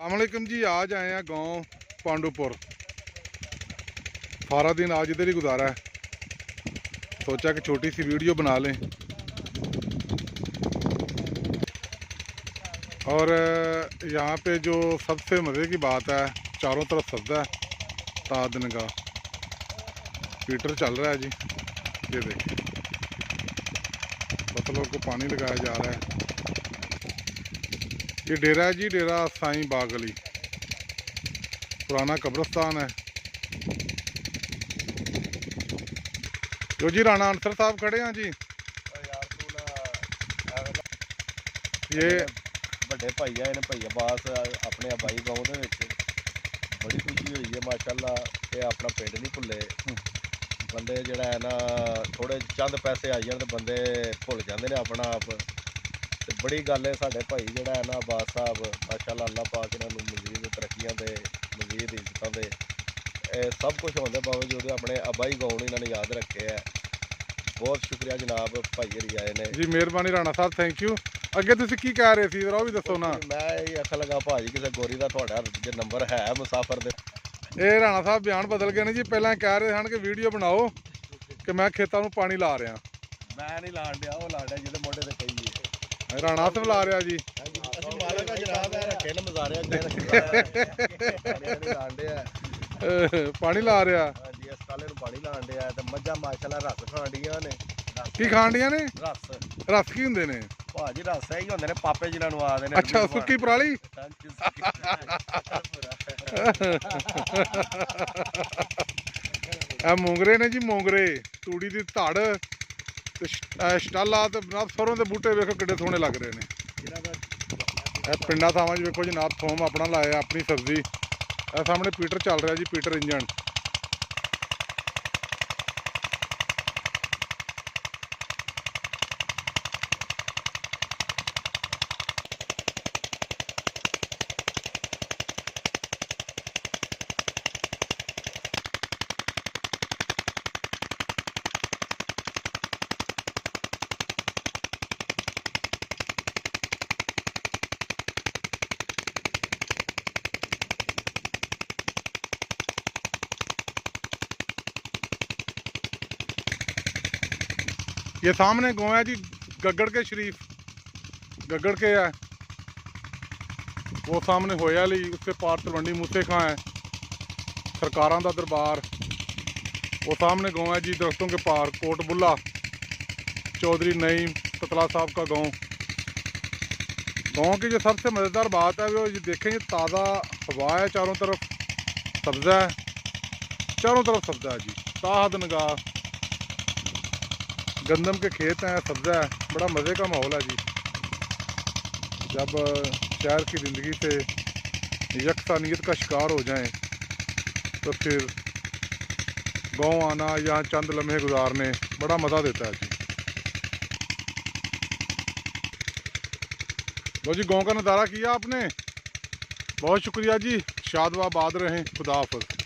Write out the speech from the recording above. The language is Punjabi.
अस्सलामुअलैकुम जी। आज आए हैं गांव पांडुपुर। सारा दिन आज इधर ही गुजारा है, सोचा कि छोटी सी वीडियो बना लें। और यहाँ पे जो सबसे मज़े की बात है, चारों तरफ सब्ज़ा है। तादन का हीटर चल रहा है जी, ये देखिए फसलों को पानी लगाया जा रहा है। ये डेरा है जी, डेरा साईं बाग अली, पुराना कब्रिस्तान है। जो जी राणा अंसर साहब खड़े हैं जी। ये ਵੱਡੇ ਭਾਈ ਆਏ ਨੇ ਭਈਆ ਬਾਸ ਆਪਣੇ ਆਬਾਈ ਗਾਉਂ ਦੇ ਵਿੱਚ ਬੜੀ ਖੁਸ਼ੀ ਹੋਈ ਹੈ ਮਾਸ਼ਾਅੱਲਾ। ਇਹ ਆਪਣਾ ਪਿੰਡ ਨਹੀਂ ਭੁੱਲੇ ਬੰਦੇ, ਜਿਹੜਾ ਹੈ ਨਾ ਥੋੜੇ ਚੰਦ ਪੈਸੇ ਆਈ ਜਾਣ ਤੇ ਬੰਦੇ ਭੁੱਲ ਜਾਂਦੇ ਨੇ ਆਪਣਾ ਆਪ। ਤੇ ਬੜੀ ਗੱਲ ਹੈ, ਸਾਡੇ ਭਾਈ ਜਿਹੜਾ ਹੈ ਨਾ ਬਾਸ ਸਾਹਿਬ ਮਾਸ਼ਾਅੱਲਾ, ਅੱਲਾਹ ਪਾਕ ਇਹਨਾਂ ਨੂੰ ਮਜ਼ੀਦ ਤਰੱਕੀਆਂ ਦੇ, ਮਜ਼ੀਦ ਇੱਜ਼ਤਾਂ ਦੇ, ਇਹ ਸਭ ਕੁਝ ਹੋਣ ਦੇ ਬਾਵਜੂਦ ਆਪਣੇ ਆਬਾਈ ਗਾਉਂ ਨੂੰ ਇਹਨਾਂ ਨੇ ਯਾਦ ਰੱਖਿਆ ਹੈ। ਬਹੁਤ ਸ਼ੁਕਰੀਆ ਜਨਾਬ, ਭਾਈ ਹਰੀ ਆਏ ਨੇ ਜੀ, ਮਿਹਰਬਾਨੀ ਰਾਣਾ ਸਾਹਿਬ, ਥੈਂਕ ਯੂ। ਅੱਗੇ ਤੁਸੀਂ ਕੀ ਕਹਿ ਰਹੇ ਸੀ ਜਰਾ ਉਹ ਵੀ ਦੱਸੋ ਨਾ। ਮੈਂ ਇਹ ਆਖਣ ਲੱਗਾ ਭਾਜੀ ਕਿਸੇ ਗੋਰੀ ਦਾ ਤੁਹਾਡਾ ਜੇ ਨੰਬਰ ਹੈ ਮੁਸਾਫਰ ਦੇ। ਇਹ ਰਾਣਾ ਸਾਹਿਬ ਬਿਆਨ ਬਦਲ ਗਏ ਨੇ ਜੀ। ਪਹਿਲਾਂ ਕਹਿ ਰਹੇ ਹਨ ਕਿ ਵੀਡੀਓ ਬਣਾਓ ਕਿ ਮੈਂ ਖੇਤਾਂ ਨੂੰ ਪਾਣੀ ਲਾ ਰਿਹਾ। ਮੈਂ ਨਹੀਂ ਲਾਣ ਡਿਆ, ਉਹ ਲਾਣ ਡਿਆ ਜਿਹਦੇ ਮੋਢੇ ਤੇ ਕਹੀਏ। ਰਾਣਾ ਸਾਹਿਬ ਲਾ ਰਿਹਾ ਜੀ। ਅਸੀਂ ਮਾਲਕ ਆ ਜਨਾਬ, ਇਹ ਰੱਖੇ ਨੇ ਮਜ਼ਾਰਿਆ ਲਾਣ ਡਿਆ, ਪਾਣੀ ਲਾ ਰਿਹਾ। ਹਾਂਜੀ, ਇਸ ਕਾਲੇ ਨੂੰ ਪਾਣੀ ਲਾਣ ਡਿਆ ਤੇ ਮੱਝਾਂ ਮਾਸ਼ਾਅੱਲਾ ਰਸ ਖਾਣ ਡੀਆਂ ਨੇ। ਕੀ ਖਾਣ ਡੀਆਂ ਨੇ? ਰਸ। ਰਸ ਕੀ ਹੁੰਦੇ ਨੇ ਭਾਜੀ? ਰਸ ਇਹੀ ਹੁੰਦੇ ਨੇ ਪਾਪੇ ਜਿਨ੍ਹਾਂ ਨੂੰ ਆਖਦੇ ਨੇ। ਅੱਛਾ, ਸੁੱਕੀ ਪਰਾਲੀ। ਇਹ ਮੋਂਗਰੇ ਨੇ ਜੀ, ਮੋਂਗਰੇ, ਤੂੜੀ ਦੀ ਧੜ ਤੇ ਸਟਾਲਾ ਤੇ ਜਨਾਬ ਸਰੋਂ ਦੇ ਬੂਟੇ ਵੇਖੋ ਕਿੱਡੇ ਸੋਹਣੇ ਲੱਗ ਰਹੇ ਨੇ। ਇਹ ਪਿੰਡਾਂ ਥਾਵਾਂ 'ਚ ਵੇਖੋ ਜਨਾਬ, ਥੋਮ ਆਪਣਾ ਲਾਇਆ, ਆਪਣੀ ਸਬਜ਼ੀ। ਇਹ ਸਾਹਮਣੇ ਪੀਟਰ ਚੱਲ ਰਿਹਾ ਜੀ, ਪੀਟਰ ਇੰਜਣ। ये सामने गाँव है जी, गगड़ के शरीफ, गगड़ के है वो सामने होया ली, उसके पार तलवंडी मूसे खां है, सरकारां दा दरबार। वो सामने गाँव है जी, दरख्तों के पार कोट बुल्ला, चौधरी नईम कतला साहब का गाँव। गाँव की जो सबसे मज़ेदार बात है वो ये देखें, ये ताज़ा हवा है, चारों तरफ सब्ज़ा है, चारों तरफ सब्ज़ा है जी, ताहद नगाह, गंदम के खेत हैं, सब्ज़ा है, बड़ा मज़े का माहौल है जी। जब शहर की ज़िंदगी से यकसानियत का शिकार हो जाएं तो फिर गांव आना, यहाँ चंद लम्हे गुजारने बड़ा मज़ा देता है जी। लो जी, गांव का नज़ारा किया आपने, बहुत शुक्रिया जी। शाद व आबाद रहें, खुदा हाफ़िज़।